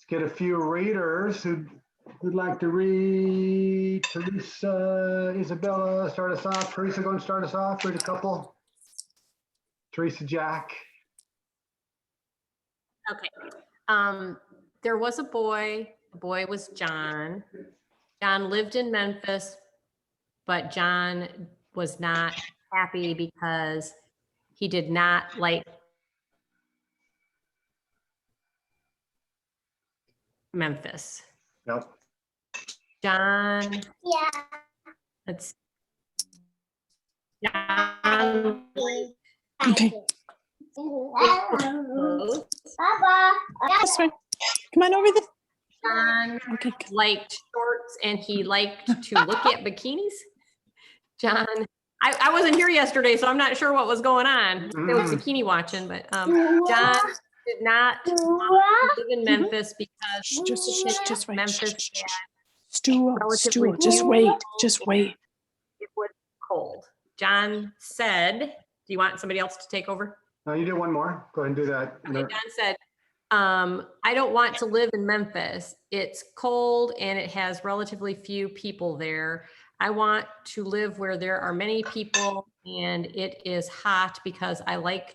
get a few readers who'd like to read. Teresa, Isabella, start us off. Teresa, go and start us off. Read a couple. Teresa, Jack. Okay. There was a boy. The boy was John. John lived in Memphis, but John was not happy because he did not like Memphis. Yep. John. Yeah. Let's. John. Okay. Papa. This way. Come on over this. John Okay. liked shorts and he liked to look at bikinis. John, I wasn't here yesterday, so I'm not sure what was going on. There was bikini watching, but John did not want to live in Memphis because Just wait. Memphis Stu, relatively just wait. Just wait. it was cold. John said, do you want somebody else to take over? No, you do one more. Go ahead and do that. Okay, John said, I don't want to live in Memphis. It's cold and it has relatively few people there. I want to live where there are many people and it is hot because I like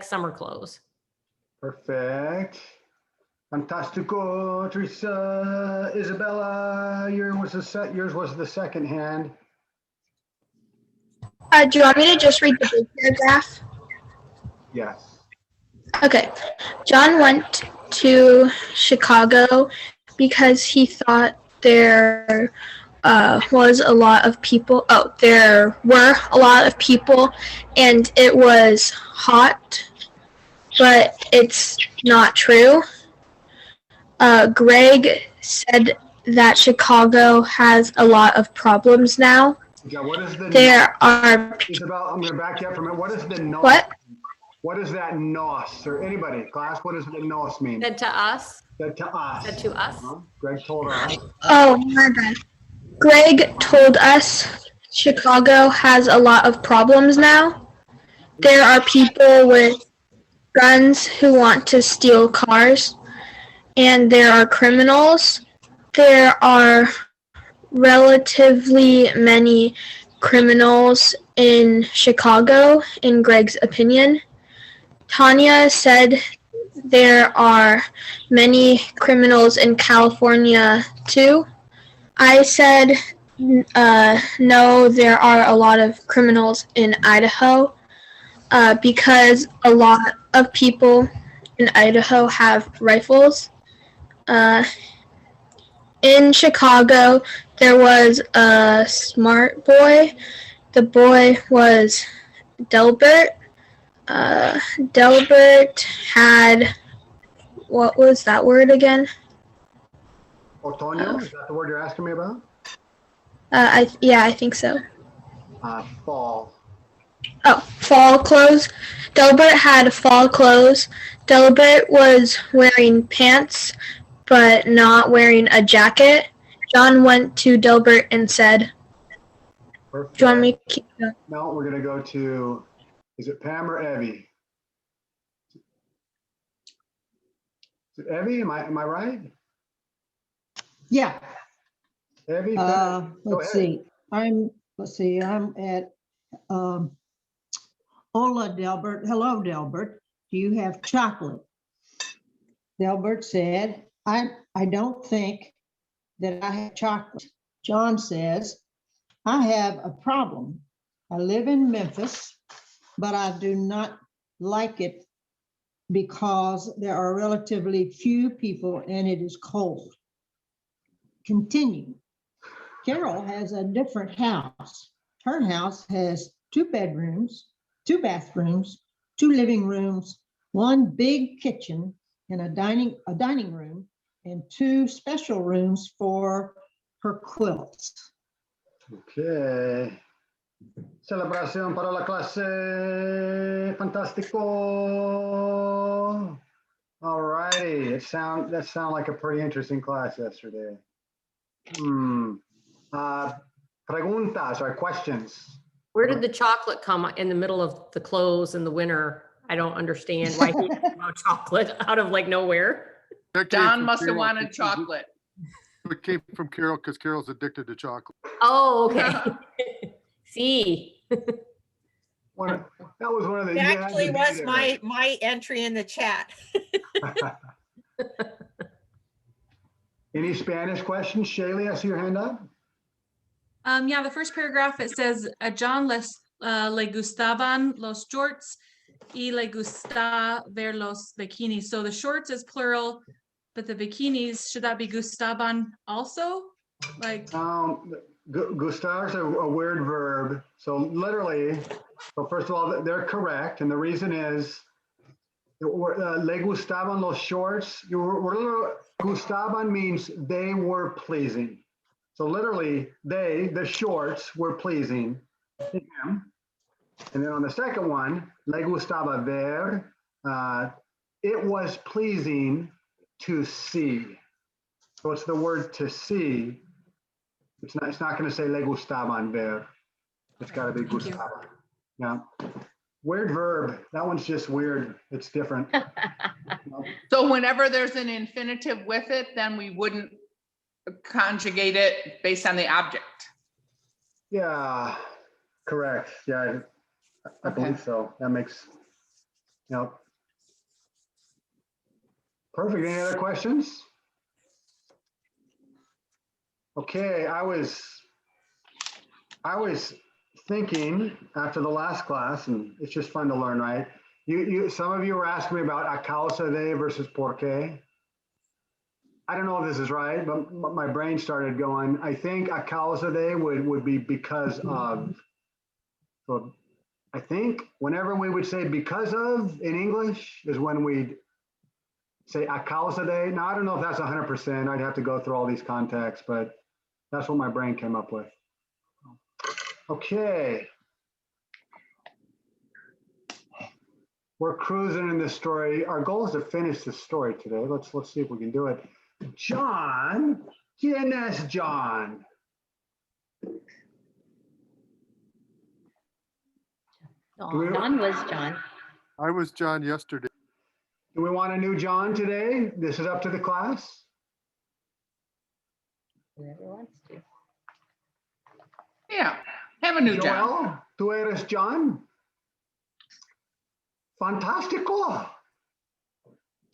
summer clothes. Perfect. Fantastico, Teresa. Isabella, yours was the second hand. Do you want me to just read the big paragraph? Yes. Okay. John went to Chicago because he thought there was a lot of people. Oh, there were a lot of people and it was hot, but it's not true. Greg said that Chicago has a lot of problems now. Yeah, what is the Isabel, I'm going to back you up for a minute. What is the nos? What? What is that nos? Or anybody, class, what does the nos mean? Said to us. Said to us. Said to us. Greg told us. Oh, my bad. Greg told us Chicago has a lot of problems now. There are people with guns who want to steal cars, and there are criminals. There are relatively many criminals in Chicago, in Greg's opinion. Tanya said there are many criminals in California too. I said no, there are a lot of criminals in Idaho because a lot of people in Idaho have rifles. In Chicago, there was a smart boy. The boy was Delbert. Delbert had, what was that word again? Otoño, is that the word you're asking me about? Yeah, I think so. Fall. Oh, fall clothes. Delbert had fall clothes. Delbert was wearing pants, but not wearing a jacket. John went to Delbert and said, Perfect. do you want me to keep going? No, we're going to go to, is it Pam or Evie? Is it Evie? Am I right? Yeah. Evie? Let's see. I'm at Hola, Delbert. Hello, Delbert. Do you have chocolate? Delbert said, I don't think that I have chocolate. John says, I have a problem. I live in Memphis, but I do not like it because there are relatively few people and it is cold. Continue. Carol has a different house. Her house has 2 bedrooms, 2 bathrooms, 2 living rooms, 1 big kitchen, and a dining room, and 2 special rooms for her quilts. Okay. Celebración para la clase. Fantástico. All righty. That sounded like a pretty interesting class yesterday. Preguntas or questions. Where did the chocolate come in the middle of the clothes in the winter? I don't understand why he about chocolate out of like nowhere. That came John from must have Carol wanted because- chocolate. It came from Carol because Carol's addicted to chocolate. Oh, okay. See. That was one of the. It you had actually to be was there. my entry in the chat. Any Spanish questions? Shaylee, I see your hand up. Yeah, the first paragraph, it says, a John le gustaban los shorts y le gusta ver los bikinis. So the shorts is plural, but the bikinis, should that be gustaban also? Like, Gustar is a weird verb. So literally, so first of all, they're correct. And the reason is, le gustaban los shorts. Gustaban means they were pleasing. So literally, the shorts were pleasing to him. And then on the second one, le gustaba ver, it was pleasing to see. So it's the word to see. It's not going to say le gustaban ver. It's got to be Thank you. gustaba. Yeah. Weird verb. That one's just weird. It's different. So whenever there's an infinitive with it, then we wouldn't conjugate it based on the object. Yeah, correct. Yeah, I Okay. believe so. That makes, Perfect. Any other questions? Okay, I was thinking after the last class, and it's just fun to learn, right? Some of you were asking me about a causa de versus porque. I don't know if this is right, but my brain started going. I think a causa de would be because of. So I think whenever we would say because of in English is when we'd say a causa de. Now, I don't know if that's 100%. I'd have to go through all these contexts, but that's what my brain came up with. Okay. We're cruising in this story. Our goal is to finish this story today. Let's see if we can do it. John, ¿quién es John? John was John. I was John yesterday. Do we want a new John today? This is up to the class. Whoever wants to. Yeah, have a new John. Joel, ¿tú eres John? Fantástico.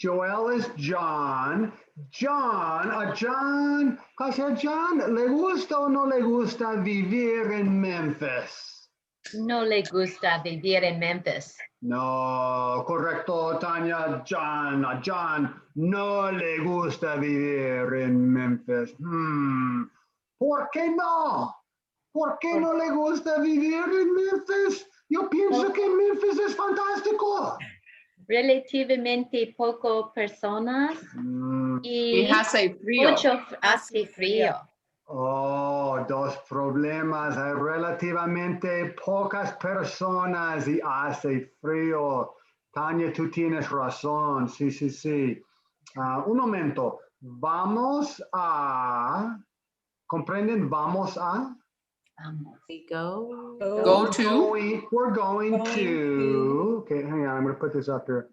Joel is John. John, a John ¿le gusta o no le gusta vivir en Memphis? No le gusta vivir en Memphis. No, correcto, Tanya. A John no le gusta vivir en Memphis. ¿Por qué no? ¿Por qué no le gusta vivir en Memphis? Yo pienso que Memphis es fantástico. Relativamente poco personas Y y hace frío. mucho hace frío. Oh, dos problemas. Hay relativamente pocas personas y hace frío. Tania, tú tienes razón. Sí, sí, sí. Un momento. Vamos a... ¿Comprenden? Vamos a... We go. Go to. We're going to... Okay, hang on. I'm going to put this up here.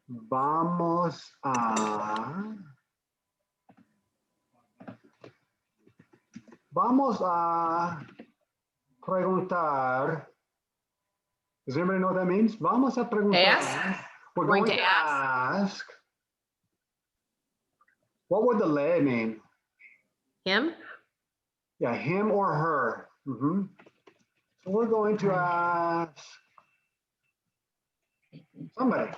Vamos a... Vamos a preguntar. Does anybody know what that means? Vamos a preguntar. Ask. We're going to ask. What would the le mean? Him? Yeah, him or her. So we're going to ask somebody.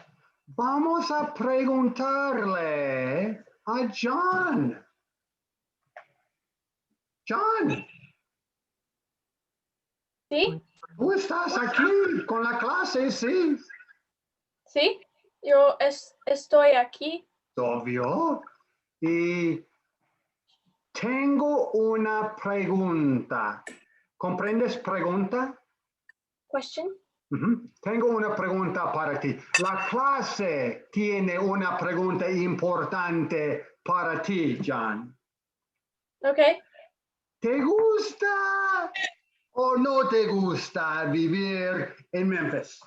Vamos a preguntarle a John. John, Sí, ¿tú estás aquí con la clase? Sí. sí, yo estoy aquí. Obvio. Y tengo una pregunta. ¿Comprendes pregunta? Question. Tengo una pregunta para ti. La clase tiene una pregunta importante para ti, John. Okay. ¿Te gusta o no te gusta vivir en Memphis?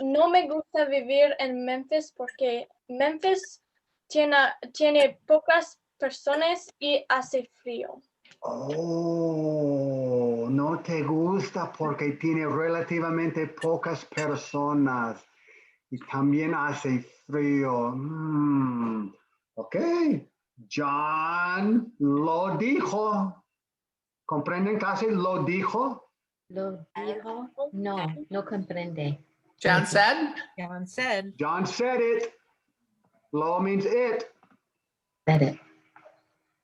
No me gusta vivir en Memphis porque Memphis tiene pocas personas y hace frío. Oh, no te gusta porque tiene relativamente pocas personas y también hace frío. Ok, John lo dijo. ¿Comprenden casi? Lo dijo. ¿Lo dijo? No, no comprende. John said, John said. John said it. Lo means it. Said it.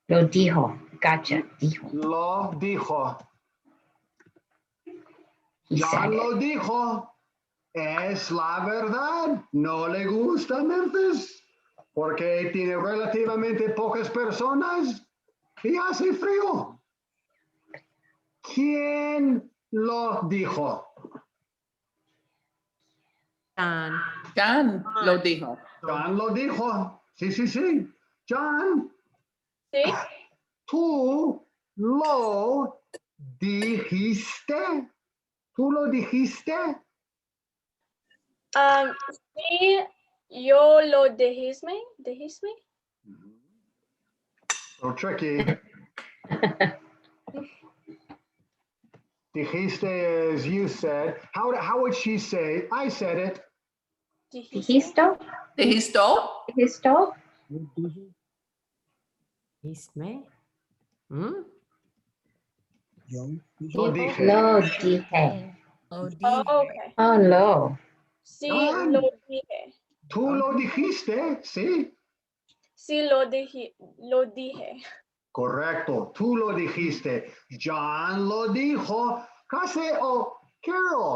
Lo dijo. Gotcha. Dijo. Lo dijo. He said John it. lo dijo. Es la verdad. No le gusta Memphis porque tiene relativamente pocas personas y hace frío. ¿Quién lo dijo? John. John lo dijo. John lo dijo. Sí, sí, sí. John, ¿Sí? tú lo dijiste. ¿Tú lo dijiste? Sí, yo lo dijiste. So tricky. Dijiste is you said. How would she say? I said it. Dijisto? Dijisto? Dijisto? Isme. ¿Mm? Lo dije. Lo dije. Oh, Oh, okay. Oh, lo. Sí, John. lo dije. Tú lo dijiste, sí. Sí, lo dije. Correcto, tú lo dijiste. John lo dijo. Casi o Quiero.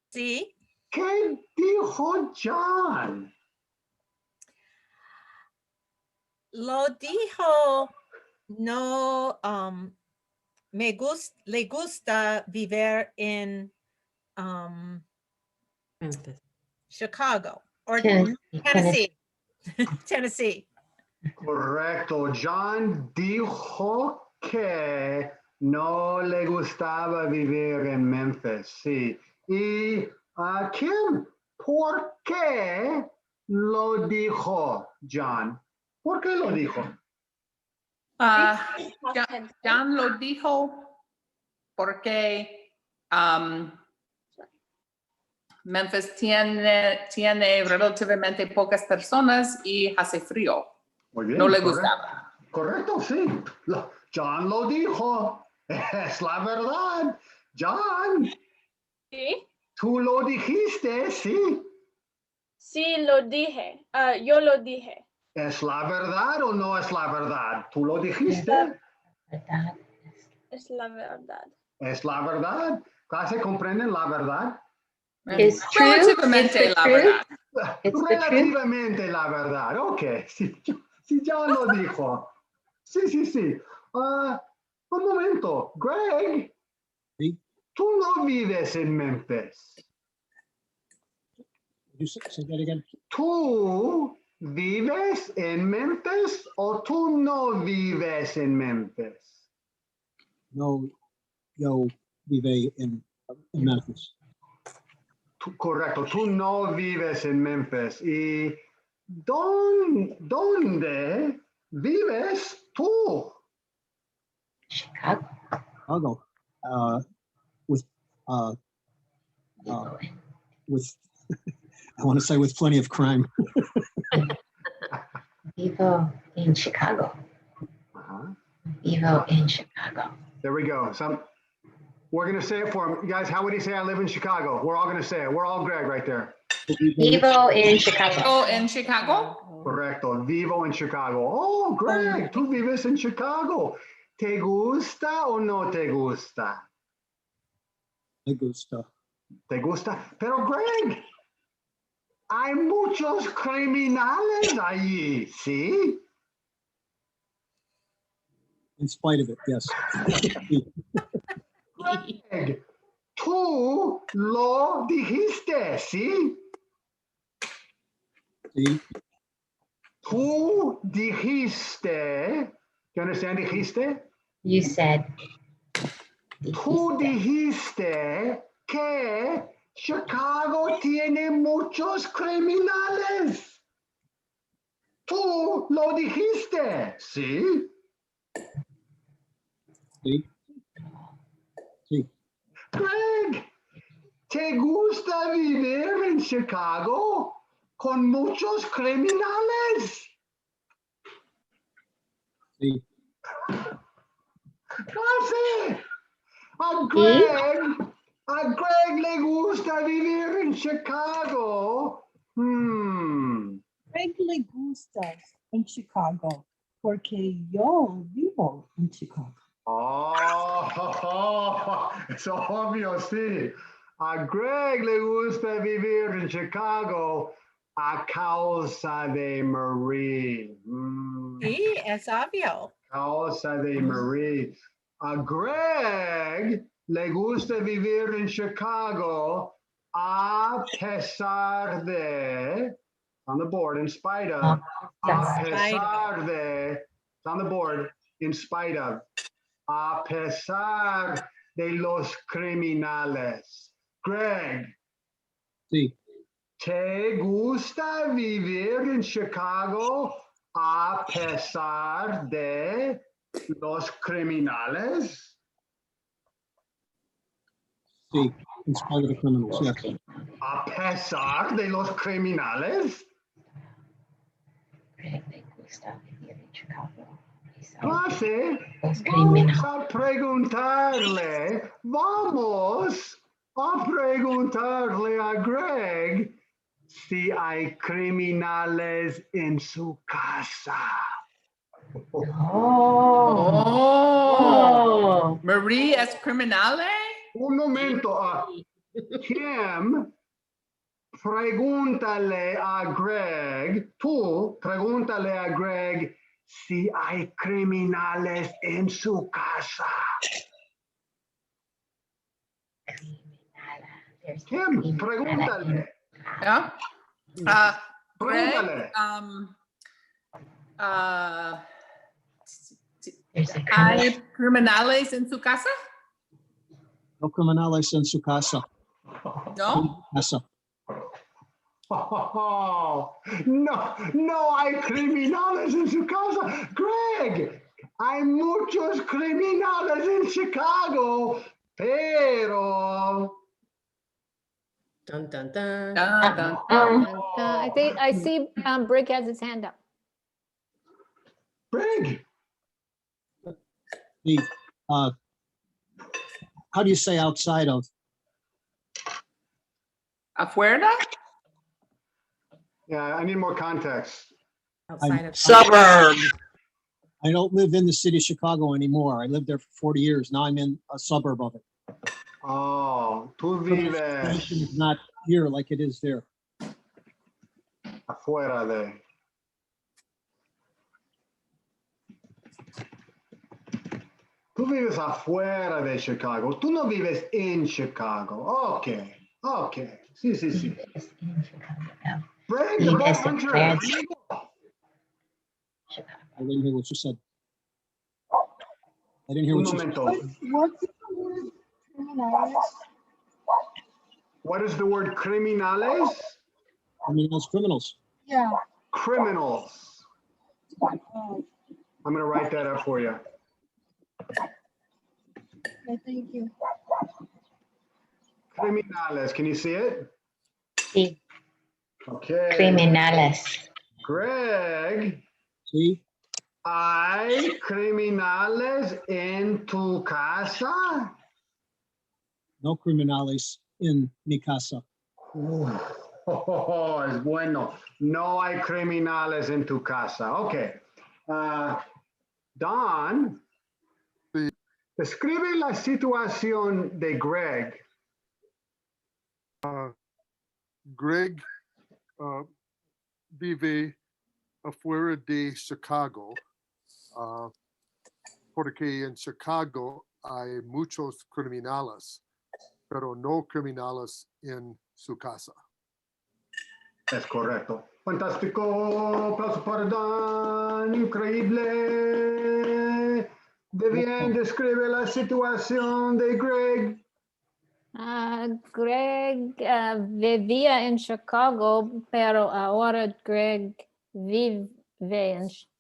Sí. ¿Qué dijo John? Lo dijo. No, le gusta vivir in Memphis. Chicago or Tennessee. Tennessee. Correcto. John dijo que no le gustaba vivir en Memphis. Sí. ¿Y Kim? ¿Por qué lo dijo John? ¿Por qué lo dijo? John lo dijo porque Memphis tiene relativamente pocas personas y hace frío. Muy bien. No le correcto. gustaba. Correcto, sí. John lo dijo. Es la verdad. John, ¿Sí? tú lo dijiste, sí. Sí, lo dije. Yo lo dije. ¿Es la verdad o no es la verdad? Tú lo dijiste. ¿Verdad? Es la verdad. Es la verdad. ¿Clase comprenden la verdad? It's true. Relativamente It's the la truth. verdad. It's the truth. Relativamente la verdad. Ok. Sí, John lo dijo. Sí, sí, sí. Un momento. Greg. Sí. Tú no vives en Memphis. Say that again. ¿Tú vives en Memphis o tú no vives en Memphis? No, yo vive en Memphis. Correcto, tú no vives en Memphis. ¿Y dónde vives tú? Chicago. Chicago. With I want to say with plenty of crime. Vivo in Chicago. Vivo in Chicago. There we go. We're going to say it for him. You guys, how would he say I live in Chicago? We're all going to say it. We're all Greg right there. Vivo in Chicago. Oh, in Chicago? Correcto. Vivo en Chicago. Oh, Greg, tú vives en Chicago. ¿Te gusta o no te gusta? Me gusta. ¿Te gusta? Pero Greg, hay muchos criminales allí, ¿sí? In spite of it, yes. Greg, tú lo dijiste, ¿sí? Sí. Tú dijiste. You understand dijiste? You said. Tú dijiste que Chicago tiene muchos criminales. Tú lo dijiste, ¿sí? Sí. Sí. Greg, ¿te gusta vivir en Chicago con muchos criminales? Sí. Clase. A Greg le gusta vivir en Chicago. Greg le gusta en Chicago porque yo vivo en Chicago. Oh, es obvio, sí. A Greg le gusta vivir en Chicago a causa de Marie. Sí, es obvio. Causa de Marie. A Greg le gusta vivir en Chicago a pesar de, on the board, in spite of, a pesar de, it's on the board, in spite of, a pesar de los criminales. Greg, Sí. ¿te gusta vivir en Chicago a pesar de los criminales? Sí. In spite of the criminals, yes. A pesar de los criminales. Clase, vamos a preguntarle a Greg si hay criminales en su casa. Oh. Marie es criminale? Un momento, Kim, pregúntale a Greg, tú pregúntale a Greg si hay criminales en su casa. Kim, pregúntale. Yeah. Greg, Pregúntale. ¿hay criminales en su casa? No criminales en su casa. No. Casa. Oh, no hay criminales en su casa. Greg, hay muchos criminales en Chicago, pero... Dun, dun, dun. Dun, dun, I think I see Brick has his hand up. Greg. The, how do you say outside of? ¿Afuera? Yeah, I need more context. Outside of Suburb. I don't live in the city of Chicago anymore. I lived there for 40 years. Now I'm in a suburb of it. Oh, tú vives It's not here like it is there. afuera de. Tú vives afuera de Chicago. Tú no vives en Chicago. Okay. Sí. Greg, the whole winter. I didn't hear what you said. I didn't hear Un what you said. momento. What is the word criminales? Criminals. Yeah. Criminals. I'm going to write that up for you. Thank you. Criminales. Can you see it? Sí. Okay. Criminales. Greg, Sí. ¿hay criminales en tu casa? No criminales in mi casa. Oh, es bueno. No hay criminales en tu casa. Okay. Don, Sí. describe la situación de Greg. Greg vive afuera de Chicago, porque en Chicago hay muchos criminales, pero no criminales en su casa. Es correcto. Fantástico. Aplauso para Don. Increíble. Vivian, describe la situación de Greg. Greg vivía en Chicago, pero ahora Greg vive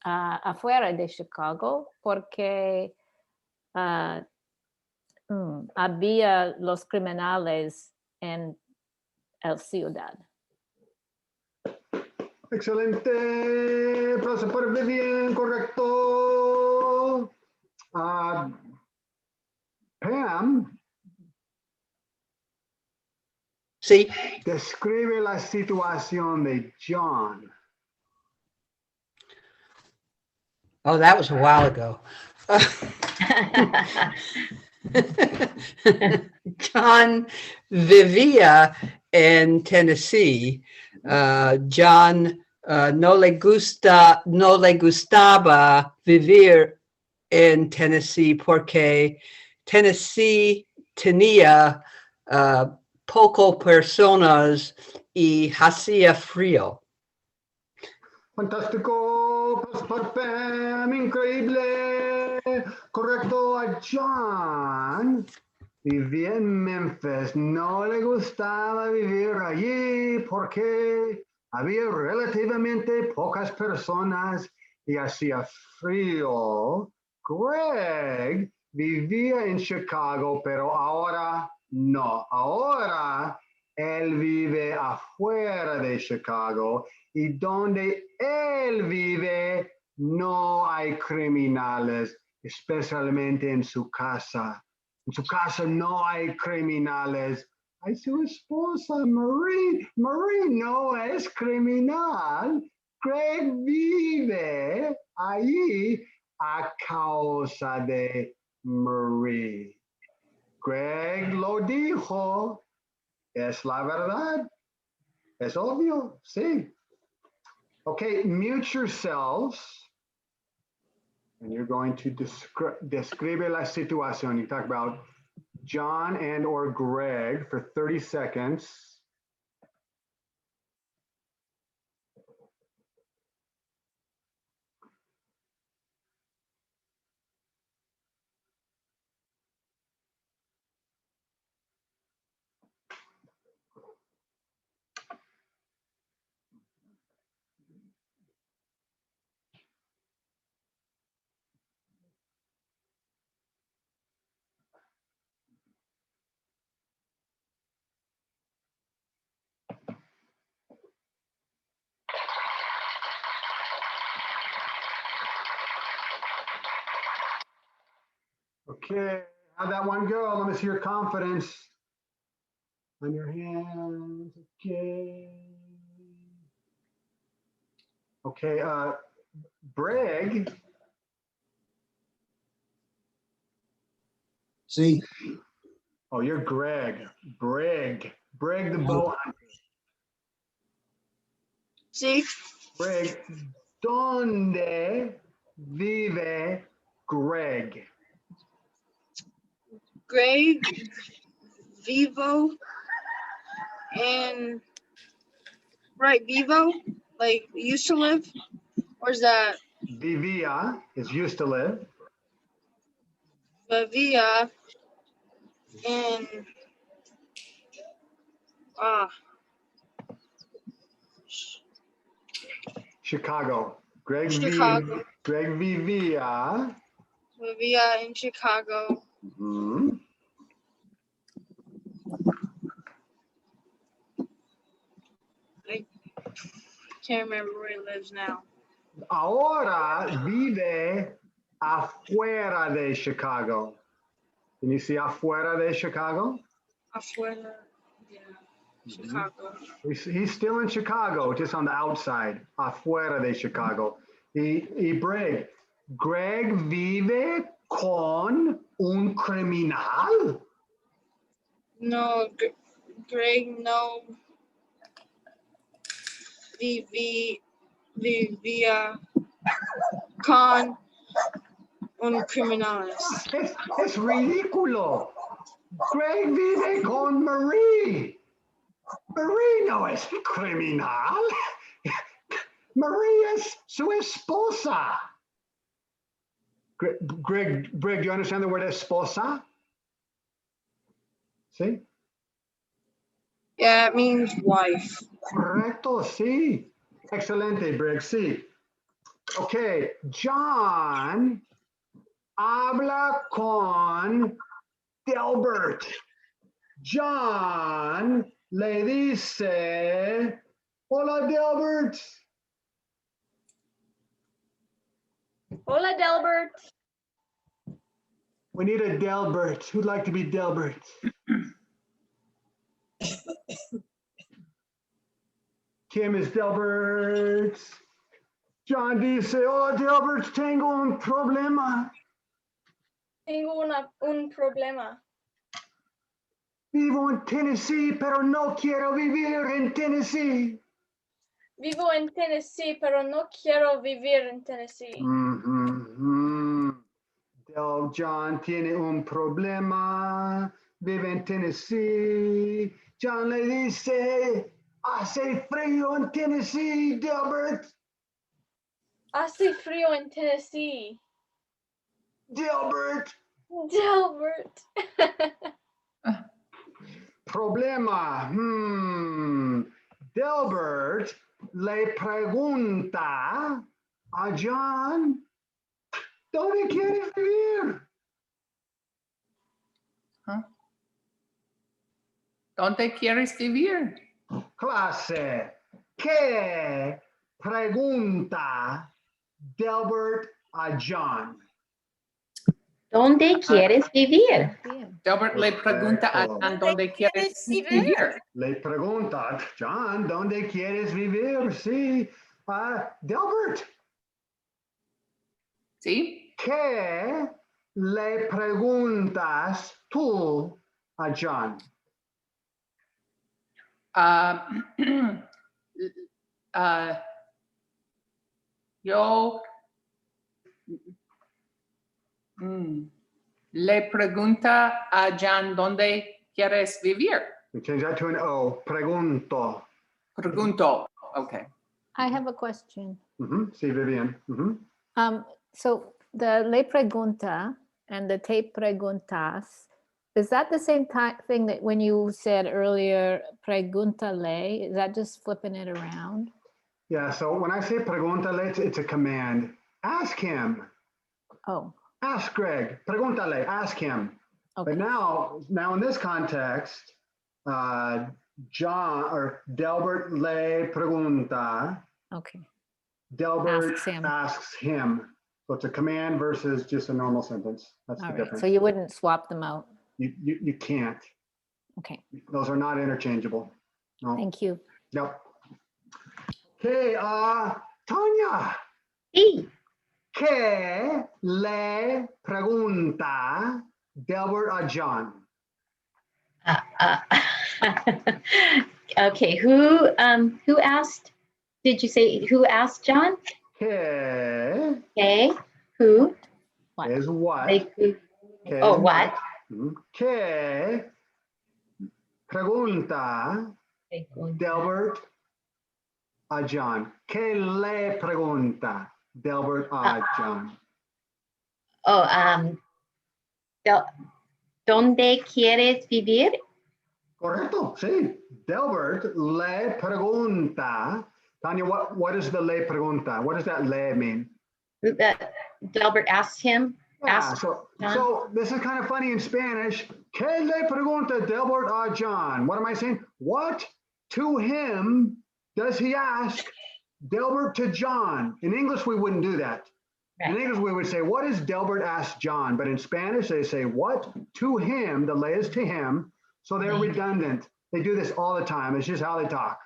afuera de Chicago porque había los criminales en la ciudad. Excelente. Aplauso por Vivian, correcto. Pam. Sí. Describe la situación de John. Oh, that was a while ago. John vivía en Tennessee. John no le gustaba vivir en Tennessee porque Tennessee tenía poco personas y hacía frío. Fantástico, por Pam, increíble. Correcto, a John. Vivía en Memphis, no le gustaba vivir allí porque había relativamente pocas personas y hacía frío. Greg vivía en Chicago, pero ahora no. Ahora él vive afuera de Chicago y donde él vive no hay criminales, especialmente en su casa. En su casa no hay criminales. Hay su esposa, Marie. Marie no es criminal. Greg vive ahí a causa de Marie. Greg lo dijo. Es la verdad. Es obvio, sí. Okay, mute yourselves. And you're going to describe la situación. You talk about John and or Greg for 30 seconds. Okay, how'd that one go? Let me see your confidence on your hands. Okay. Okay, Greg. See? Oh, you're Greg. Greg the bow hunter. Sí. Greg, ¿dónde vive Greg? Greg vivo in vivo, like used to live, or is that Vivía is used to live. vivía in Chicago. Greg Chicago. Greg vivía. Vivía in Chicago. Mm-hmm. I can't remember where he lives now. Ahora vive afuera de Chicago. Can you see afuera de Chicago? Afuera, yeah, Chicago. He's still in Chicago, just on the outside, afuera de Chicago. Y Greg vive con un criminal? No, Greg no vivía con un criminal. Es ridículo. Greg vive con Marie. Marie no es criminal. Marie es su esposa. Greg, do you understand the word esposa? See? Yeah, it means wife. Correcto, sí. Excelente, Greg, sí. Okay, John habla con Delbert. John le dice, hola, Delbert. Hola, Delbert. We need a Delbert. Who'd like to be Delbert? Kim is Delbert. John dice, hola, Delbert, tengo un problema. Tengo un problema. Vivo en Tennessee, pero no quiero vivir en Tennessee. Vivo en Tennessee, pero no quiero vivir en Tennessee. John tiene un problema, vive en Tennessee. John le dice, hace frío en Tennessee, Delbert. Hace frío en Tennessee. Delbert. Delbert. Problema. Delbert le pregunta a John, ¿dónde quieres vivir? ¿Dónde quieres vivir? Clase. ¿Qué pregunta Delbert a John? ¿Dónde quieres vivir? Delbert le pregunta a John dónde quieres vivir. Le pregunta, John, ¿dónde quieres vivir? Sí. Delbert. ¿Sí? ¿Qué le preguntas tú a John? Yo le pregunta a John dónde quieres vivir. We change that to an O. Pregunto. Pregunto. Okay. I have a question. Sí, Vivian. So the le pregunta and the te preguntas, is that the same thing that when you said earlier, preguntale, is that just flipping it around? Yeah, so when I say preguntale, it's a command. Ask him. Oh. Ask Greg. Preguntale, ask him. Okay. But now in this context, John or Delbert le pregunta. Okay. Delbert asks him. So it's a command versus just a normal sentence. That's the difference. So you wouldn't swap them out? You can't. Okay. Those are not interchangeable. No. Thank you. Yep. Okay, Tanya. Sí. ¿Qué le pregunta Delbert a John? Okay, who asked? Did you say who asked John? ¿Qué? Okay, who? What? Is what? What? ¿Qué pregunta Delbert a John? ¿Qué le pregunta Delbert a John? ¿Dónde quieres vivir? Correcto, sí. Delbert le pregunta. Tanya, what is the le pregunta? What does that le mean? Delbert asked him. Yeah, so this is kind of funny in Spanish. ¿Qué le pregunta Delbert a John? What am I saying? What to him does he ask Delbert to John? In English, we wouldn't do that. Right. In English, we would say, what does Delbert ask John? But in Spanish, they say, what to him? The le is to him. So they're redundant. They do this all the time. It's just how they talk.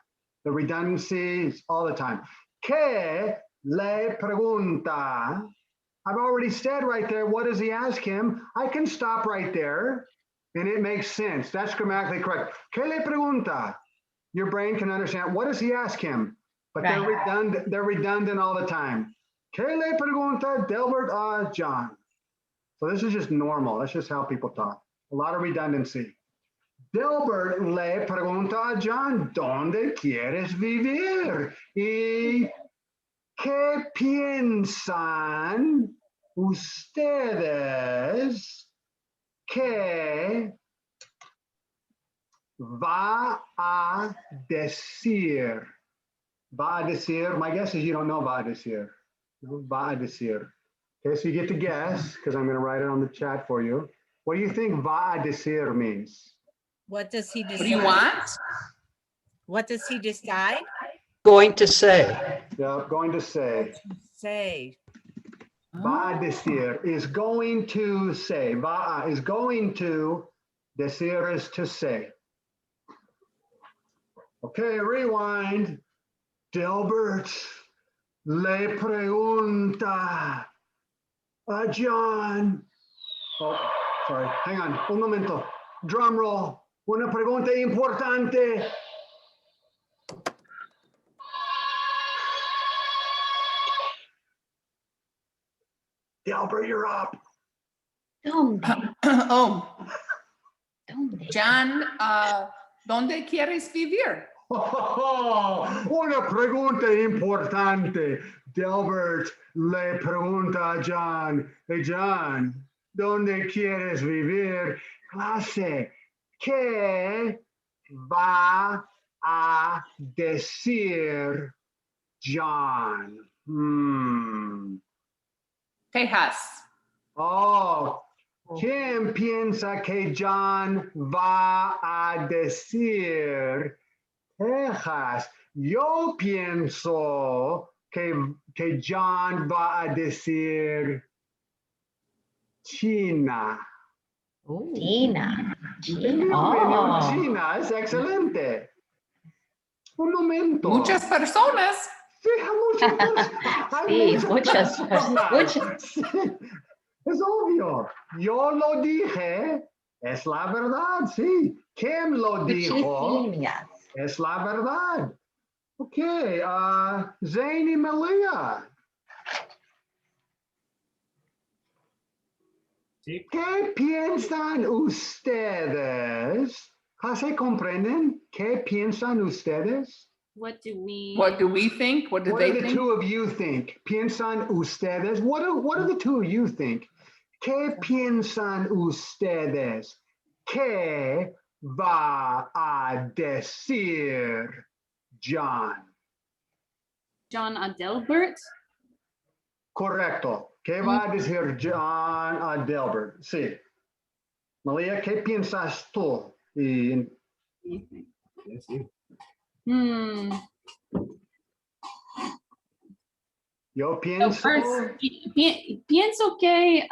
The redundancy is all the time. ¿Qué le pregunta? I've already said right there, what does he ask him? I can stop right there and it makes sense. That's grammatically correct. ¿Qué le pregunta? Your brain can understand, what does he ask him? But they're redundant all the time. ¿Qué le pregunta Delbert a John? So this is just normal. That's just how people talk. A lot of redundancy. Delbert le pregunta a John, ¿dónde quieres vivir? ¿Y qué piensan ustedes qué va a decir. Va a decir, my guess is you don't know va a decir. No, va a decir. Okay, so you get to guess, because I'm going to write it on the chat for you. What do you think va a decir means? What does he decide? What do you want? What does he decide? Going to say. Yeah, going to say. Say. Va a decir is going to say. Va a is going to. Decir is to say. Okay, rewind. Delbert le pregunta a John. Oh, sorry. Hang on. Un momento. Drum roll. Una pregunta importante. Delbert, you're up. Oh. John, ¿dónde quieres vivir? Oh, una pregunta importante. Delbert le pregunta a John. Hey, John, ¿dónde quieres vivir? Clase, ¿qué va a decir John? Tejas. Oh, ¿quién piensa que John va a decir? Tejas, yo pienso que John va a decir China. China. China es excelente. Un momento. Muchas personas. Sí, muchas personas. Sí, muchas personas. Es obvio. Yo lo dije. Es la verdad, sí. ¿Quién lo dijo? Es la verdad. Ok, Zane y Malia. Sí. ¿Qué piensan ustedes? ¿Se comprenden? ¿Qué piensan ustedes? What do we think? What do What they do the think? two of you think? ¿Piensan ustedes? What do the two of you think? ¿Qué piensan ustedes? ¿Qué va a decir John? John a Delbert. Correcto. ¿Qué va a decir John a Delbert? Sí. Malia, ¿qué piensas tú? Y... Yo pienso... First, pienso que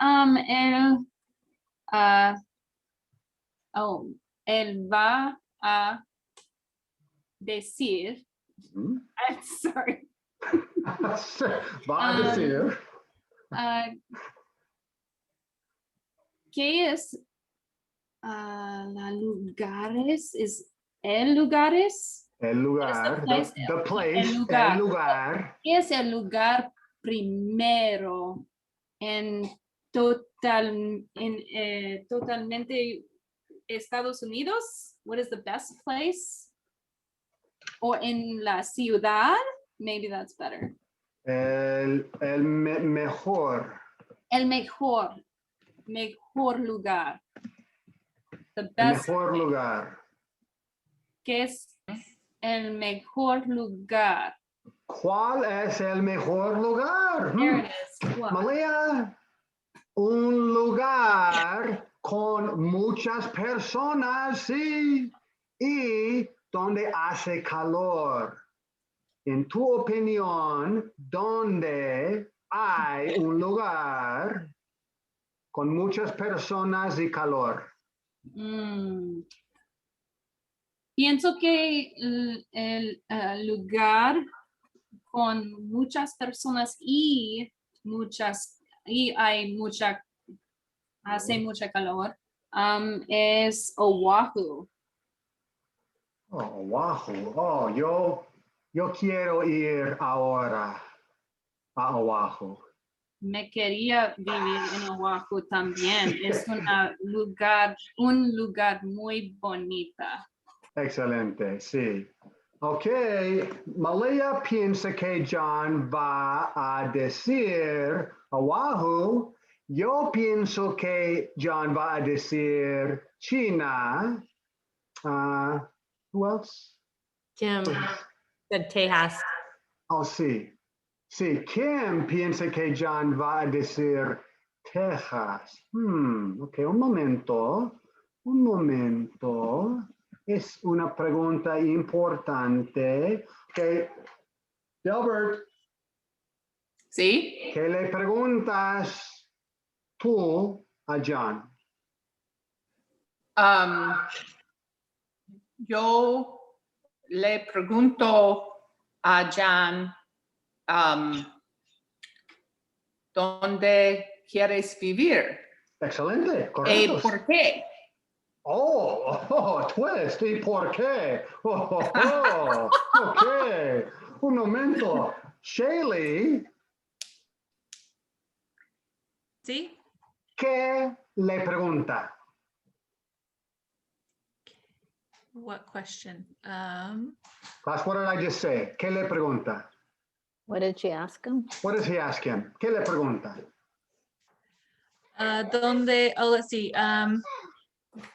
él va a decir. I'm sorry. Va a decir. ¿Qué es la lugares? ¿Es el lugares? El lugar. The place. El lugar. El lugar. ¿Qué es el lugar primero en totalmente Estados Unidos? What is the best place? Or in la ciudad? Maybe that's better. Mejor. El mejor lugar. The El best mejor lugar. ¿Qué es el mejor lugar? ¿Cuál es el mejor lugar? There it is. What? Malia, un lugar con muchas personas, sí, y donde hace calor. En tu opinión, ¿dónde hay un lugar con muchas personas y calor? Pienso que el lugar con muchas personas hace mucha calor, es Oahu. Oh, Oahu. Oh, yo quiero ir ahora a Oahu. Me quería vivir en Oahu también. Es un lugar muy bonita. Excelente, sí. Okay, Malia piensa que John va a decir Oahu. Yo pienso que John va a decir China. Who else? Kim said Tejas. Oh, sí. Sí, Kim piensa que John va a decir Tejas. Ok, un momento. Un momento. Es una pregunta importante. Ok, Delbert. ¿Sí? ¿Qué le preguntas tú a John? Yo le pregunto a John, ¿dónde quieres vivir? Excelente, correcto. ¿Y por qué? Twist, ¿y por qué? Ok, un momento. Shaylee, ¿Sí? ¿qué le pregunta? What question? That's what did I just say? ¿Qué le pregunta? What did she ask him? What does he ask him? ¿Qué le pregunta? ¿Dónde? Oh, let's see.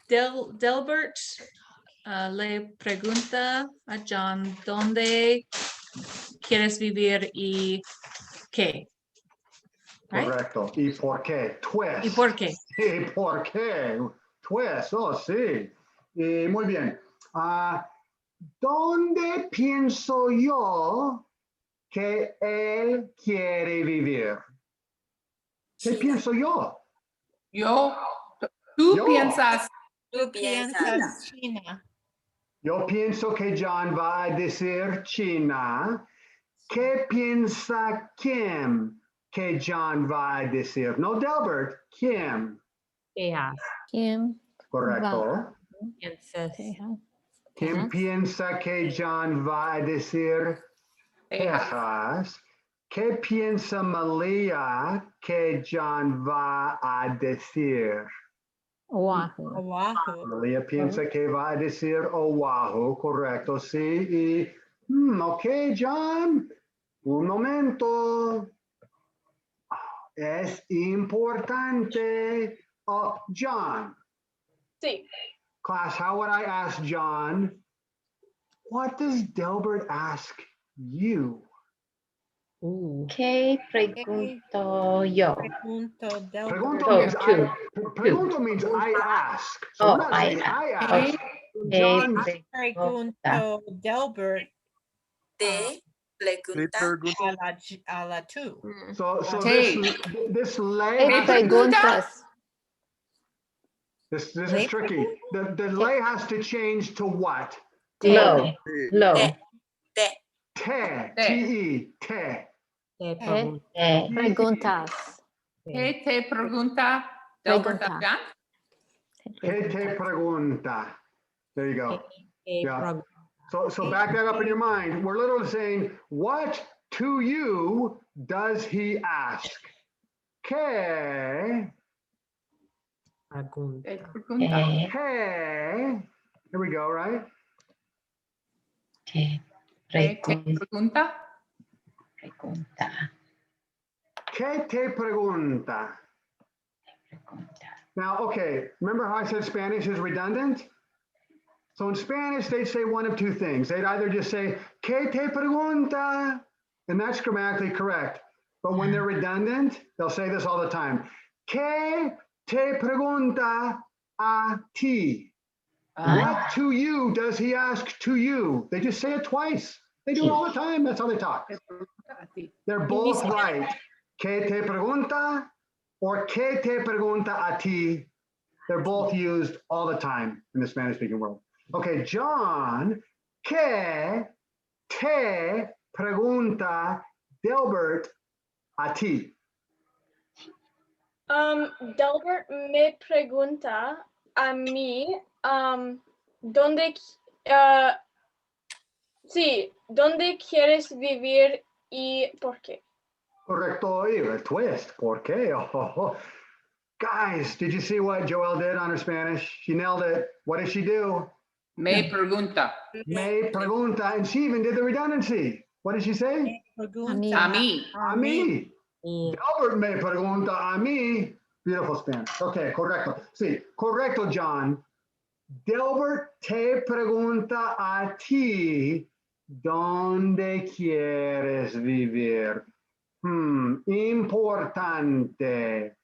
Delbert le pregunta a John, ¿dónde quieres vivir y qué? Right? Correcto. ¿Y por qué? Twist. ¿Y por qué? ¿Y por qué? Twist, oh sí. Y muy bien. ¿Dónde pienso yo que él quiere vivir? ¿Qué pienso yo? Tú piensas. Tú piensas China. Yo pienso que John va a decir China. ¿Qué piensa Kim que John va a decir? No, Delbert, Kim. Tejas. Kim. Correcto. Tejas. ¿Quién piensa que John va a decir Tejas? ¿Qué piensa Malia que John va a decir? Oahu. Malia piensa que va a decir Oahu, correcto, sí. Y, ok, John, un momento. Es importante. John. Sí. Class, how would I ask John? What does Delbert ask you? ¿Qué pregunto yo? Pregunto means I ask. So Oh, we're not saying I ask. John, Pregunto Delbert. Te pregunta A la tú. So Hey. this lay Hey, preguntas. This is tricky. The lay has to change to what? Low. te Te. T-E. Te. Preguntas. ¿Qué te pregunta Delbert a John? ¿Qué te pregunta? There you go. Yeah. So back that up in your mind. We're literally saying, what to you does he ask? ¿Qué? Pregunta. Hey. Here we go, right? ¿Qué ¿Qué te pregunta? ¿Qué te pregunta? Now, okay, remember how I said Spanish is redundant? So in Spanish, they'd say one of two things. They'd either just say, ¿Qué te pregunta? And that's grammatically correct. But when they're redundant, they'll say this all the time. ¿Qué te pregunta a ti? What to you does he ask to you? They just say it twice. They do it all the time. That's how they talk. They're both right. ¿Qué te pregunta? Or ¿Qué te pregunta a ti? They're both used all the time in the Spanish-speaking world. Okay, John, ¿Qué te pregunta Delbert a ti? Delbert me pregunta a mí, ¿dónde quieres vivir y por qué? Correcto, a twist. ¿Por qué? Guys, did you see what Joelle did on her Spanish? She nailed it. What did she do? Me pregunta. Me pregunta, and she even did the redundancy. What did she say? A mí. A mí. Delbert me pregunta a mí. Beautiful Spanish. Okay, correcto. Sí, correcto, John. Delbert te pregunta a ti, ¿dónde quieres vivir? Importante.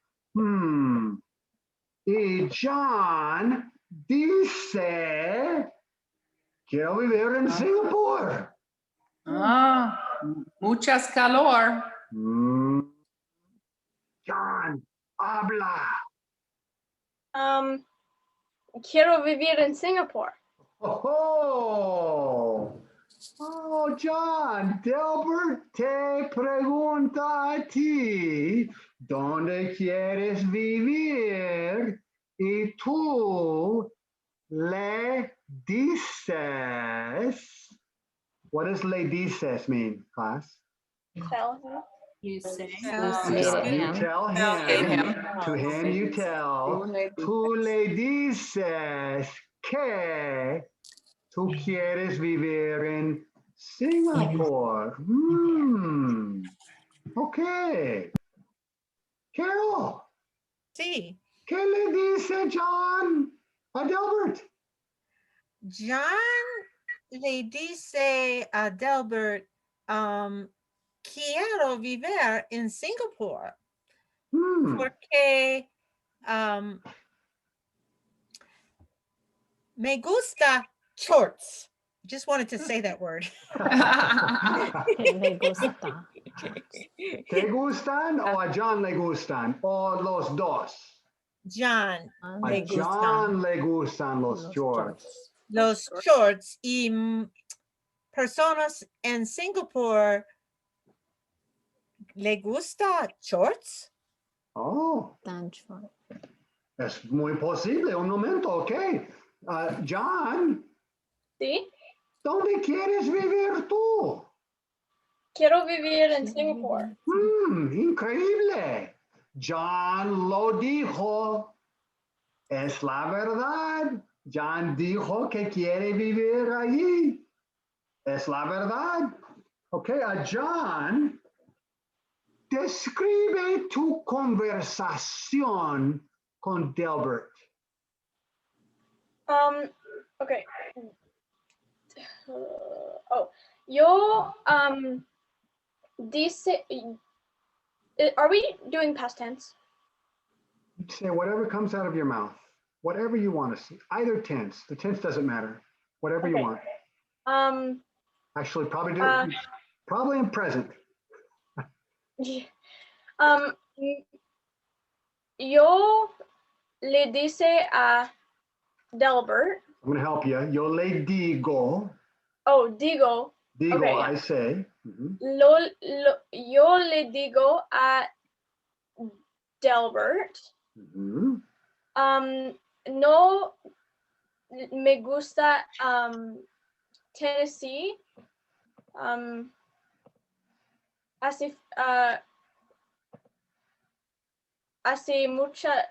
Y John dice, quiero vivir en Singapur. Muchas calor. John, habla. Quiero vivir en Singapur. Oh, John, Delbert te pregunta a ti, ¿dónde quieres vivir? Y tú le dices. What does le dices mean, class? Tell him. You say. You tell him. To him you tell. Tú le dices que tú quieres vivir en Singapur. Okay. Carol. Sí. ¿Qué le dice John a Delbert? John le dice a Delbert, quiero vivir en Singapur porque me gusta shorts. Just wanted to say that word. Me gusta. ¿Te gustan o a John le gustan? O los dos. John A le John gustan le gustan los shorts. los shorts y personas en Singapur le gusta shorts. Oh, Tan short. es muy posible. Un momento, ok. John, ¿Sí? ¿dónde quieres vivir tú? Quiero vivir en Singapur. Increíble. John lo dijo. Es la verdad. John dijo que quiere vivir allí. Es la verdad. Ok, John, describe tu conversación con Delbert. Okay. Yo dice, are we doing past tense? Say whatever comes out of your mouth, whatever you want to see, either tense. The tense doesn't matter. Whatever you want. Actually, probably probably in present. Yo le dice a Delbert. I'm going to help you. Yo le digo. Oh, digo. Digo, Okay, I say. Yo le digo a Delbert. No me gusta Tennessee. Hace mucha.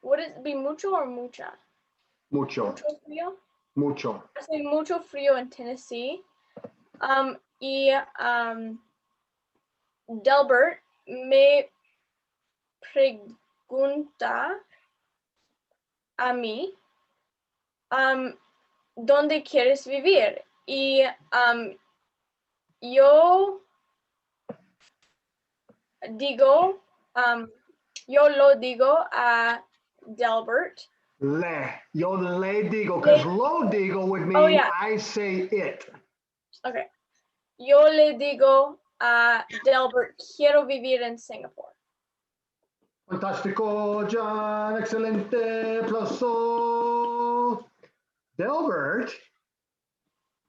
Would it be mucho or mucha? Mucho. Mucho frío. Mucho. Hace mucho frío en Tennessee. Y Delbert me pregunta a mí, ¿dónde quieres vivir? Y yo digo, yo lo digo a Delbert. Yo le digo, because lo digo would mean I say it. Okay. Yo le digo a Delbert, quiero vivir en Singapur. Fantástico, John. Excelente. Aplauso. Delbert.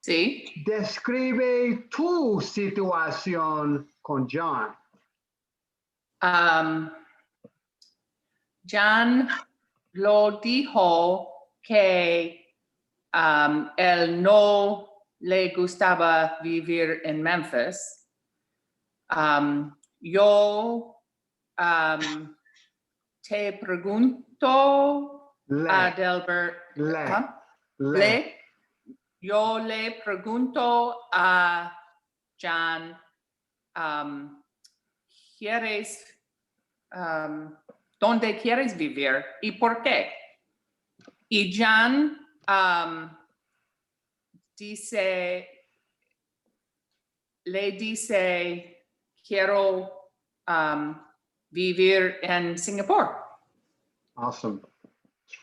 Sí. Describe tu situación con John. John lo dijo que él no le gustaba vivir en Memphis. Yo te pregunto a Delbert. Yo le pregunto a John, ¿quieres, dónde quieres vivir y por qué? Y John le dice, quiero vivir en Singapore. Awesome.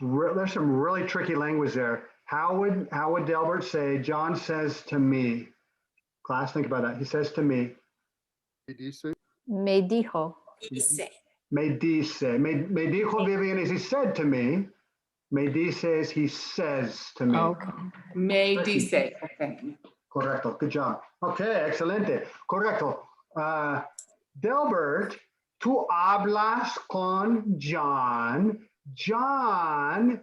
There's some really tricky language there. How would Delbert say, John says to me? Class, think about that. He says to me. Me dice. Me dijo. Dice. Me dice. Me dijo Vivian is he said to me. Me dice is he says to me. Okay. Me dice. Okay. Correcto. Good job. Okay, excelente. Correcto. Delbert, tú hablas con John. John,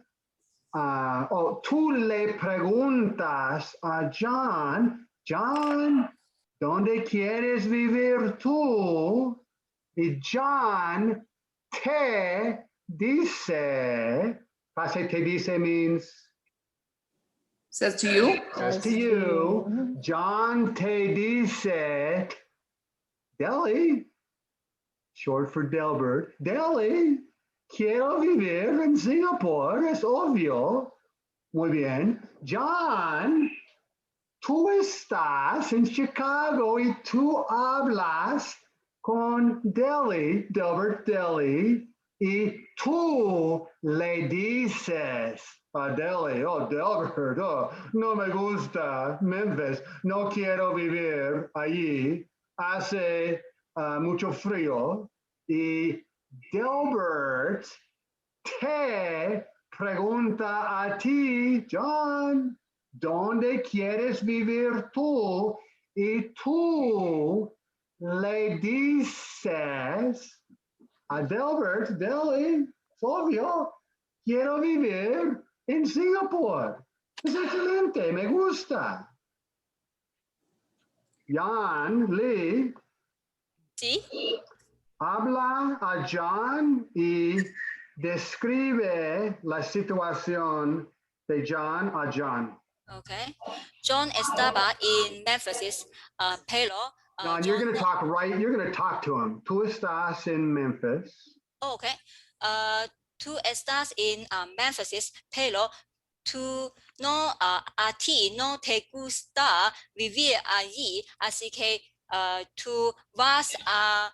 tú le preguntas a John, John, ¿dónde quieres vivir tú? Y John te dice, pase te dice means? Says to you? Says to you. John te dice, Deli, short for Delbert, Deli, quiero vivir en Singapur, es obvio. Muy bien. John, tú estás en Chicago y tú hablas con Delbert Deli, y tú le dices a Deli, oh, Delbert, oh, no me gusta Memphis, no quiero vivir allí, hace mucho frío, y Delbert te pregunta a ti, John, ¿dónde quieres vivir tú? Y tú le dices a Delbert, Deli, es obvio, quiero vivir en Singapur. Es excelente, me gusta. Jan, Lee. Sí. Habla a John y describe la situación de John a John. Okay. John estaba en Memphis, pero John, you're going to talk right. You're going to talk to him. Tú estás en Memphis. Okay. Tú estás en Memphis, pero tú no, a ti no te gusta vivir allí, así que tú vas a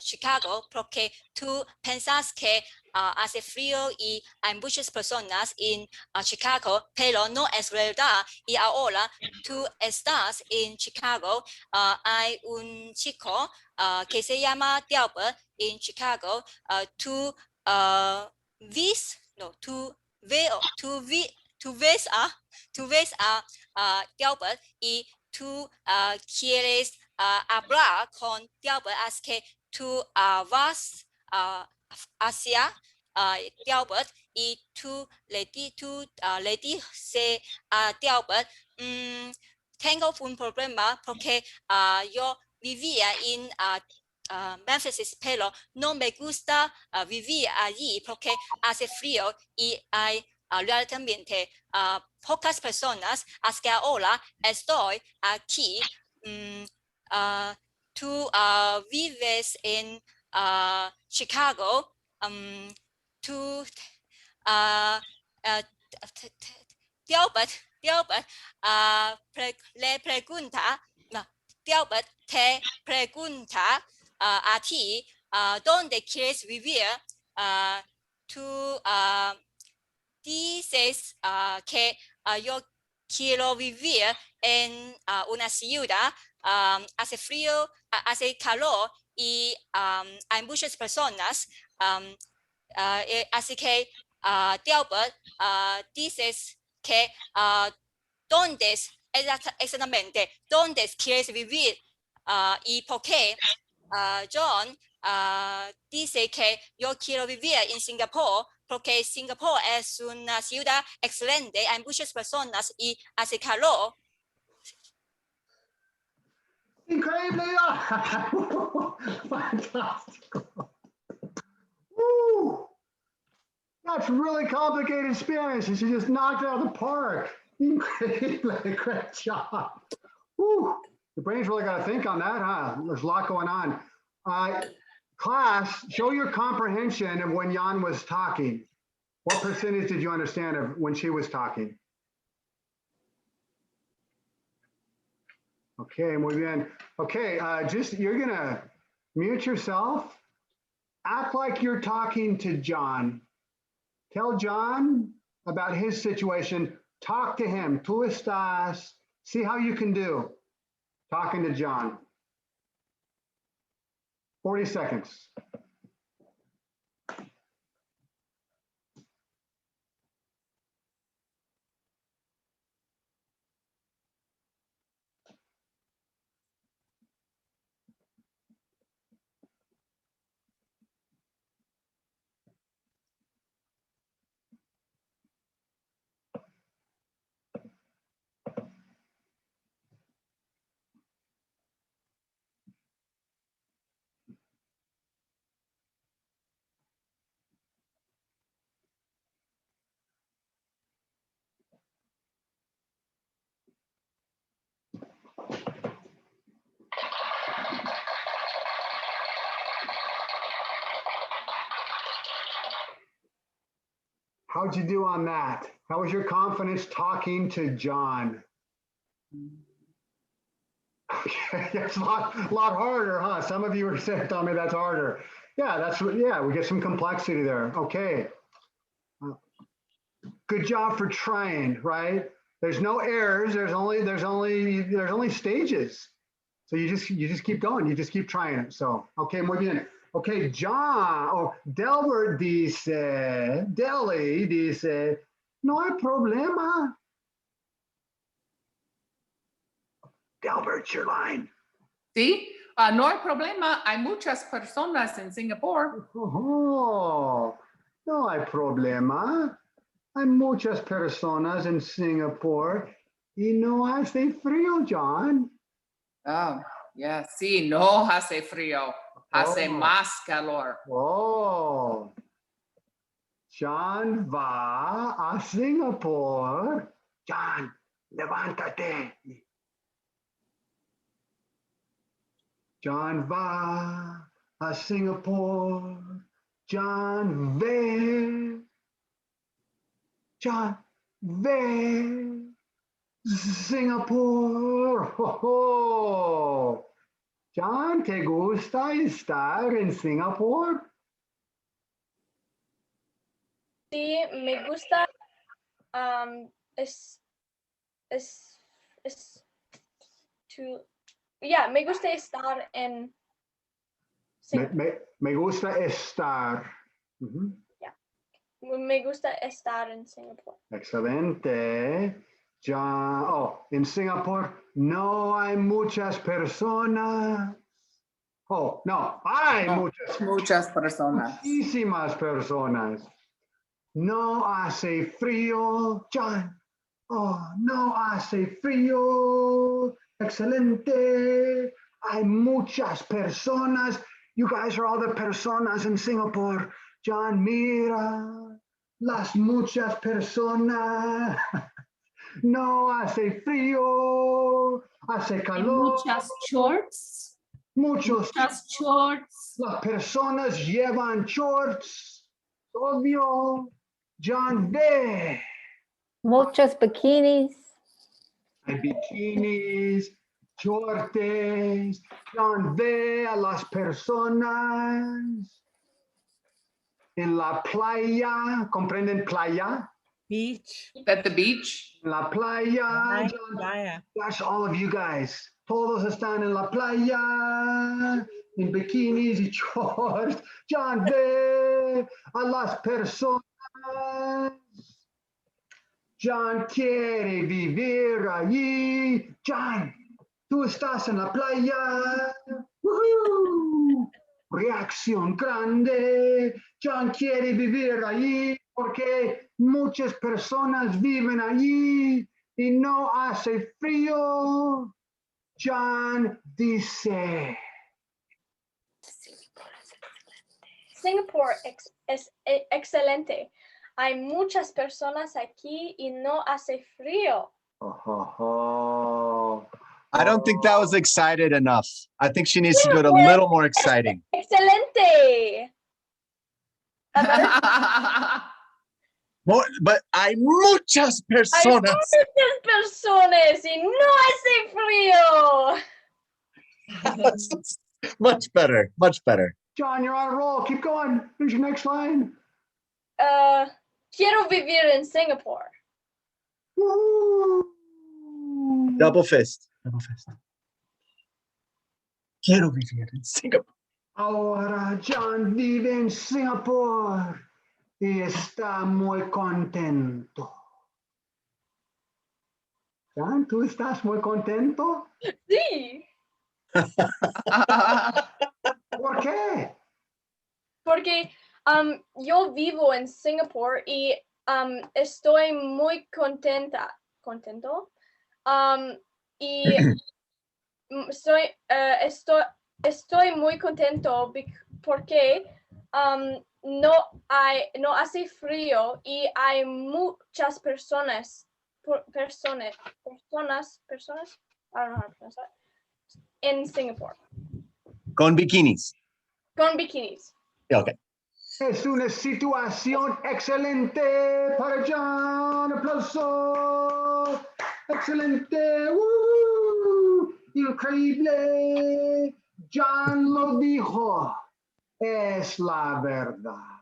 Chicago porque tú pensas que hace frío y hay muchas personas en Chicago, pero no es verdad. Y ahora tú estás en Chicago, hay un chico que se llama Delbert en Chicago. Tú ves a Delbert y tú quieres hablar con Delbert, así que tú vas hacia Delbert y tú le dices a Delbert, tengo un problema porque yo vivía en Memphis, pero no me gusta vivir allí porque hace frío y hay relativamente pocas personas, así que ahora estoy aquí. Tú vives en Chicago, tú Delbert le pregunta, Delbert te pregunta a ti, ¿dónde quieres vivir? Tú dices que yo quiero vivir en una ciudad, hace frío, hace calor y hay muchas personas, así que Delbert dices que ¿dónde exactamente? ¿Dónde quieres vivir? ¿Y por qué? John dice que yo quiero vivir en Singapur porque Singapur es una ciudad excelente, hay muchas personas y hace calor. Increíble! Fantastic. Woo! That's really complicated Spanish, and she just knocked it out of the park. Increíble, great job. Whew. The brain's really got to think on that, huh? There's a lot going on. Class, show your comprehension of when Jan was talking. What percentage did you understand of when she was talking? Okay, muy bien. Okay, you're gonna mute yourself. Act like you're talking to John. Tell John about his situation. Talk to him. Tú estás. See how you can do. Talking to John. 40 seconds. How'd you do on that? How was your confidence talking to John? Okay, it's a lot harder, huh? Some of you were saying, tell me that's harder. Yeah, we get some complexity there. Okay. Good job for trying, right? There's no errors. There's only stages. So you just keep going. You just keep trying it. So, okay, muy bien. Okay, Delbert dice, no hay problema. Delbert, your line. Sí, no hay problema. Hay muchas personas en Singapur. Oh, no hay problema. Hay muchas personas en Singapur y no hace frío, John. Oh, yeah, sí, no hace frío. Hace más calor. Oh. John va a Singapur. John, levántate. John va a Singapur. John ve. John ve. Singapur. Oh, oh. John, ¿te gusta estar en Singapur? Sí, me gusta me gusta estar en Me gusta estar. Me gusta estar en Singapur. Excelente. En Singapur no hay muchas personas. Oh, no, hay muchas personas. Muchísimas personas. No hace frío, John. Oh, no hace frío. Excelente. Hay muchas personas. You guys are all the personas in Singapore. John, mira. Las muchas personas. No hace frío. Hace calor. Muchas shorts. Muchas shorts. Las personas llevan shorts. Obvio. John ve. Muchas bikinis. Hay bikinis, shorts. John ve a las personas en la playa. ¿Comprenden playa? Beach. At the beach. La playa. Playa. Gosh, all of you guys. Todos están en la playa, en bikinis y shorts. John ve a las personas. John quiere vivir allí. John, tú estás en la playa. ¡Woohoo! Reacción grande. John quiere vivir allí porque muchas personas viven allí y no hace frío. John dice. Singapore es excelente. hay muchas personas aquí y no hace frío. I don't think that was excited enough. I think she needs to do it a little more exciting. Excelente. More, but hay muchas Hay personas. muchas personas y no hace frío. Much better, much better. John, you're on a roll. Keep going. Here's your next line. Quiero vivir en Singapore. Double fist. Double fist. Quiero vivir en Singapur. Ahora John vive en Singapur y está muy contento. John, ¿tú estás muy contento? Sí. ¿Por qué? Porque yo vivo en Singapur y estoy muy contento. Y estoy muy contento porque no hace frío y hay muchas personas, I don't know how to pronounce that, in Singapore. Con bikinis. Con bikinis. Okay. Es una situación excelente para John. Aplauso. Excelente. Increíble. John lo dijo. Es la verdad.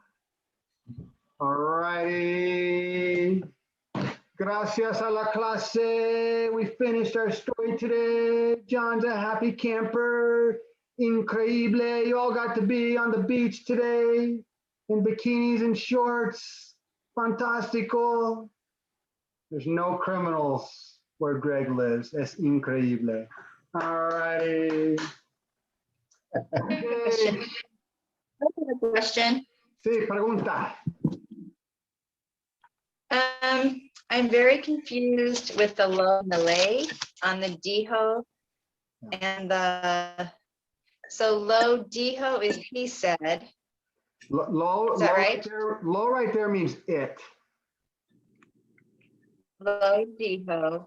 All righty. Gracias a la clase. We finished our story today. John's a happy camper. Increíble. You all got to be on the beach today in bikinis and shorts. Fantástico. There's no criminals where Greg lives. Es increíble. All righty. Okay. Question. Sí, pregunta. I'm very confused with the lo and the lay on the dijo and the, so lo dijo is he said. Low, Is that low right? Low right there means it. Lo dijo.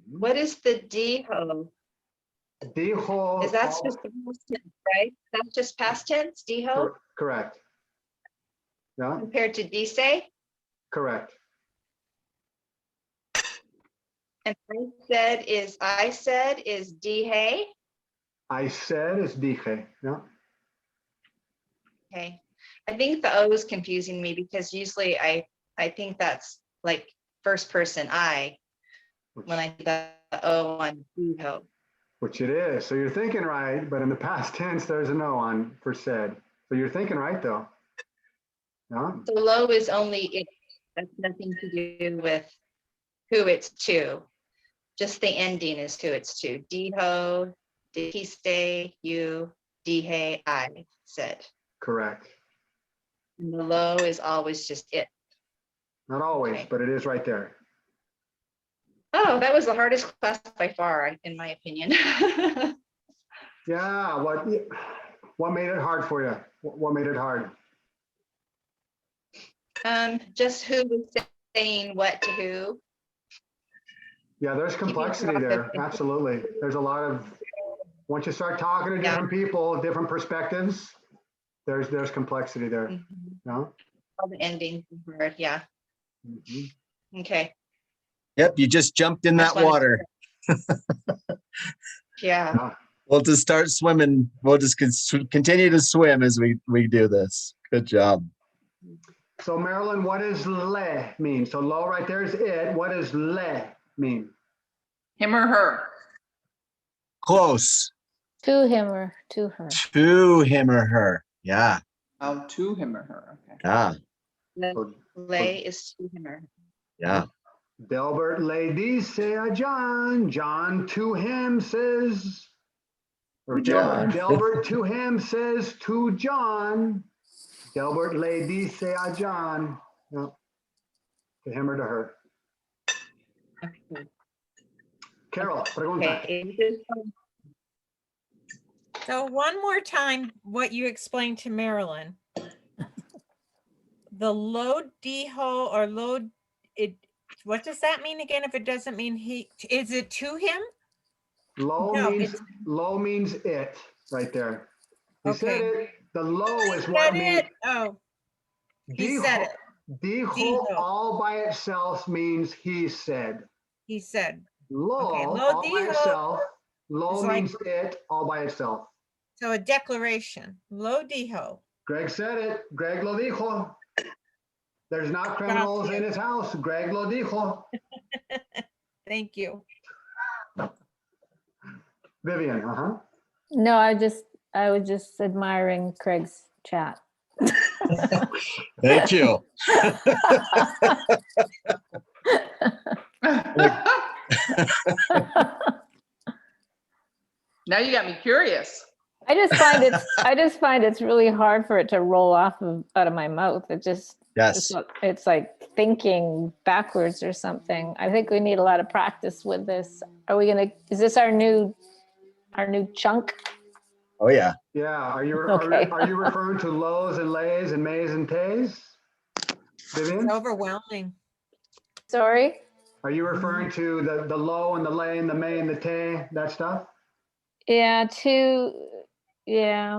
What is the dijo? Dijo. Is that just the past tense, right? That's just past tense, dijo? Correct. Yeah, Compared to dice? correct. And I said is dije? I said is dije. Yeah. Okay. I think the O is confusing me because usually I think that's like first person I when I do the O on dijo. Which it is. So you're thinking right, but in the past tense, there's an O on for said. So you're thinking right though. Yeah. So lo is only it. That's nothing to do with who it's to. Just the ending is who it's to. Dijo, dijiste, you, dije, I said. Correct. And the lo is always just it. Not always, but it is right there. Oh, that was the hardest class by far, in my opinion. Yeah. What made it hard for you? What made it hard? Just who was saying what to who. Yeah, there's complexity there. Absolutely. There's a lot of, once you start talking to different people, different perspectives, there's complexity there. Mm-hmm. No? All the endings are hard, yeah. Mm-hmm. Okay. Yep, you just jumped in that water. Yeah. We'll just start swimming. We'll just continue to swim as we do this. Good job. So Marilyn, what does le mean? So lo right there is it. What does le mean? Him or her. Close. To him or to her. To him or her. Yeah. Oh, to him or her. Okay. Yeah. Lay is to him or her. Yeah. Delbert le dice a John. John to him says, or Delbert to him says to John. Delbert le dice a John. No. To him or to her. Okay. Carol, pregunta. Okay. So one more time, what you explained to Marilyn. the lo dijo or lo, it, what does that mean again if it doesn't mean he, is it to him? Lo No, means it's- lo means it right there. He said Okay. it. The lo is Said what means. it. Oh, he said it. Dijo Dijo. all by itself means he said. He said. Lo, Okay, lo all by dijo itself. Lo is like- means it all by itself. So a declaration. Lo dijo. Greg said it. Greg lo dijo. There's not criminals in his house. Greg lo dijo. Thank you. Vivian, uh-huh. No, I was just admiring Craig's chat. Thank you. Now you got me curious. I just find it's really hard for it to roll off out of my mouth. It just Yes. it's like thinking backwards or something. I think we need a lot of practice with this. Is this our new chunk? Oh yeah. Yeah. Are you Okay. are you referring to lows and lays and mays and tays? Vivian? It's overwhelming. Sorry? Are you referring to the low and the lay and the may and the tay, that stuff? Yeah, yeah.